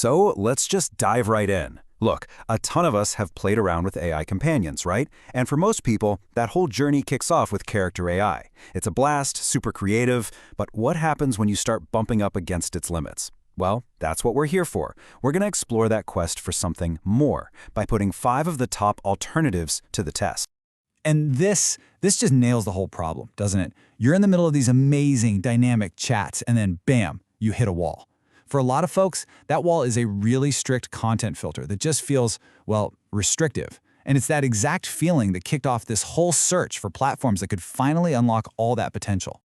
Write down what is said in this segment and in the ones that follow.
So let's just dive right in. Look, a ton of us have played around with AI companions, right? And for most people, that whole journey kicks off with character AI. It's a blast, super creative, but what happens when you start bumping up against its limits? Well, that's what we're here for. We're going to explore that quest for something more by putting 5 of the top alternatives to the test. And this just nails the whole problem, doesn't it? You're in the middle of these amazing dynamic chats and then bam, you hit a wall. For a lot of folks, that wall is a really strict content filter that just feels, well, restrictive. And it's that exact feeling that kicked off this whole search for platforms that could finally unlock all that potential.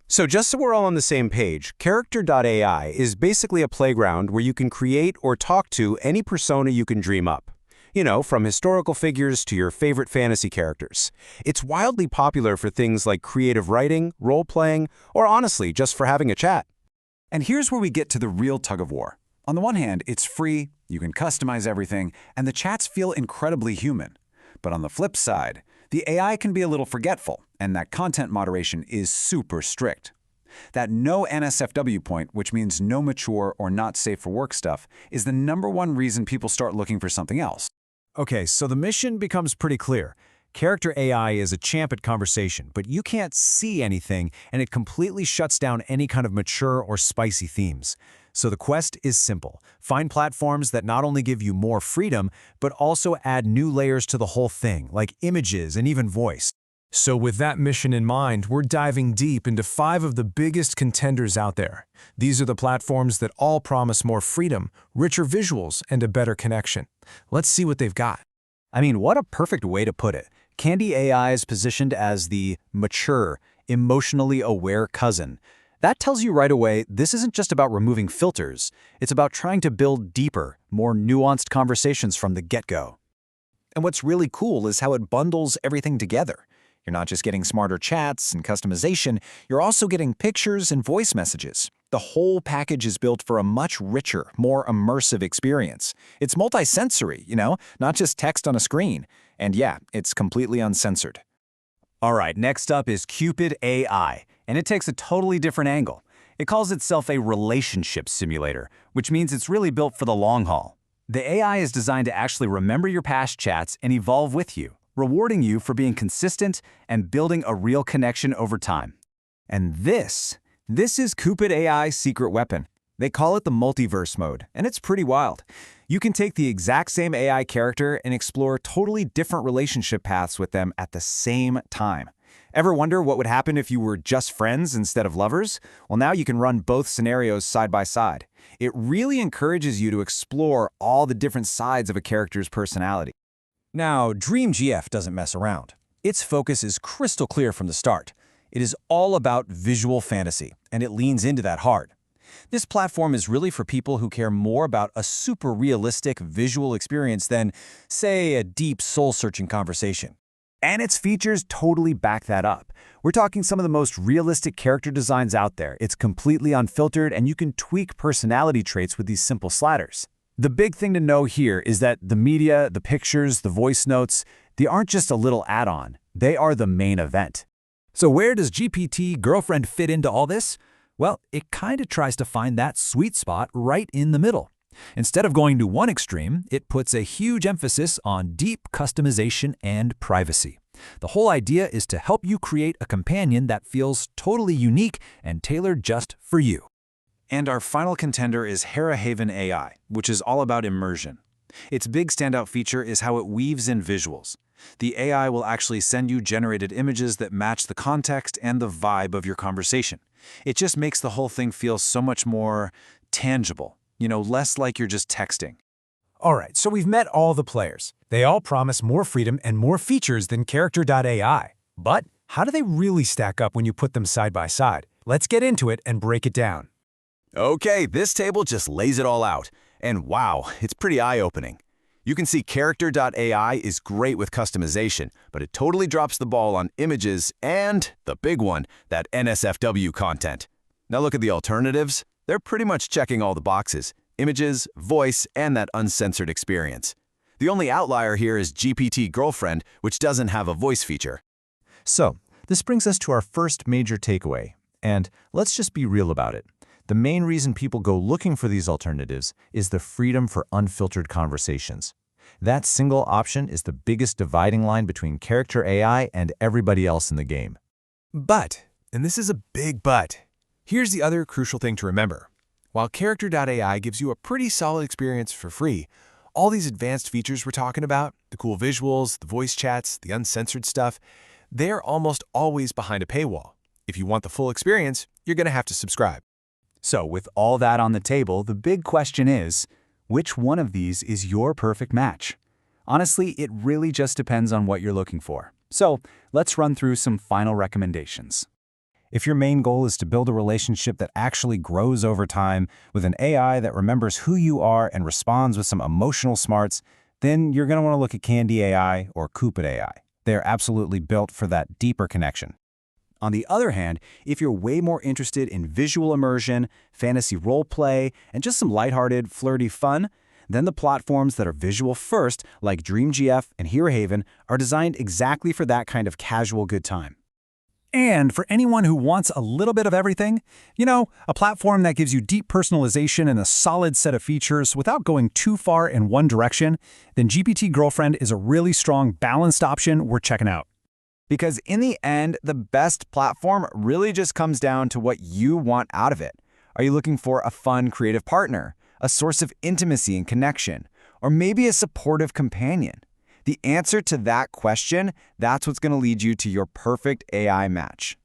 So just so we're all on the same page, Character.ai is basically a playground where you can create or talk to any persona you can dream up. You know, from historical figures to your favorite fantasy characters. It's wildly popular for things like creative writing, role-playing, or honestly, just for having a chat. And here's where we get to the real tug-of-war. On the one hand, it's free, you can customize everything, and the chats feel incredibly human. But on the flip side, the AI can be a little forgetful, and that content moderation is super strict. That no NSFW point, which means no mature or not safe for work stuff, is the #1 reason people start looking for something else. Okay, so the mission becomes pretty clear. Character AI is a champ at conversation, but you can't see anything, and it completely shuts down any kind of mature or spicy themes. So the quest is simple. Find platforms that not only give you more freedom, but also add new layers to the whole thing, like images and even voice. So with that mission in mind, we're diving deep into 5 of the biggest contenders out there. These are the platforms that all promise more freedom, richer visuals, and a better connection. Let's see what they've got. I mean, what a perfect way to put it. Candy AI is positioned as the mature, emotionally aware cousin. That tells you right away this isn't just about removing filters. It's about trying to build deeper, more nuanced conversations from the get-go. And what's really cool is how it bundles everything together. You're not just getting smarter chats and customization, you're also getting pictures and voice messages. The whole package is built for a much richer, more immersive experience. It's multi-sensory, not just text on a screen. And yeah, it's completely uncensored. All right, next up is Cupid AI, and it takes a totally different angle. It calls itself a relationship simulator, which means it's really built for the long haul. The AI is designed to actually remember your past chats and evolve with you, rewarding you for being consistent and building a real connection over time. And this is Cupid AI's secret weapon. They call it the multiverse mode, and it's pretty wild. You can take the exact same AI character and explore totally different relationship paths with them at the same time. Ever wonder what would happen if you were just friends instead of lovers? Well, now you can run both scenarios side by side. It really encourages you to explore all the different sides of a character's personality. Now, DreamGF doesn't mess around. Its focus is crystal clear from the start. It is all about visual fantasy, and it leans into that hard. This platform is really for people who care more about a super realistic visual experience than, say, a deep soul-searching conversation. And its features totally back that up. We're talking some of the most realistic character designs out there. It's completely unfiltered, and you can tweak personality traits with these simple sliders. The big thing to know here is that the media, the pictures, the voice notes, they aren't just a little add-on. They are the main event. So where does GPT Girlfriend fit into all this? Well, it kind of tries to find that sweet spot right in the middle. Instead of going to one extreme, it puts a huge emphasis on deep customization and privacy. The whole idea is to help you create a companion that feels totally unique and tailored just for you. And our final contender is Haven AI, which is all about immersion. Its big standout feature is how it weaves in visuals. The AI will actually send you generated images that match the context and the vibe of your conversation. It just makes the whole thing feel so much more tangible, less like you're just texting. All right, so we've met all the players. They all promise more freedom and more features than Character.ai. But how do they really stack up when you put them side by side? Let's get into it and break it down. Okay, this table just lays it all out. And wow, it's pretty eye-opening. You can see Character.ai is great with customization, but it totally drops the ball on images and, the big one, that NSFW content. Now look at the alternatives. They're pretty much checking all the boxes: images, voice, and that uncensored experience. The only outlier here is GPT Girlfriend, which doesn't have a voice feature. So, this brings us to our first major takeaway. And let's just be real about it. The main reason people go looking for these alternatives is the freedom for unfiltered conversations. That single option is the biggest dividing line between character AI and everybody else in the game. But, and this is a big but, here's the other crucial thing to remember. While character.ai gives you a pretty solid experience for free, all these advanced features we're talking about, the cool visuals, the voice chats, the uncensored stuff, they're almost always behind a paywall. If you want the full experience, you're going to have to subscribe. So with all that on the table, the big question is, which one of these is your perfect match? Honestly, it really just depends on what you're looking for. So let's run through some final recommendations. If your main goal is to build a relationship that actually grows over time with an AI that remembers who you are and responds with some emotional smarts, then you're going to want to look at Candy AI or Cupid AI. They're absolutely built for that deeper connection. On the other hand, if you're way more interested in visual immersion, fantasy roleplay, and just some lighthearted, flirty fun, then the platforms that are visual first, like DreamGF and Hero Haven, are designed exactly for that kind of casual good time. And for anyone who wants a little bit of everything, a platform that gives you deep personalization and a solid set of features without going too far in one direction, then GPT Girlfriend is a really strong, balanced option worth checking out. Because in the end, the best platform really just comes down to what you want out of it. Are you looking for a fun, creative partner, a source of intimacy and connection, or maybe a supportive companion? The answer to that question, that's what's going to lead you to your perfect AI match.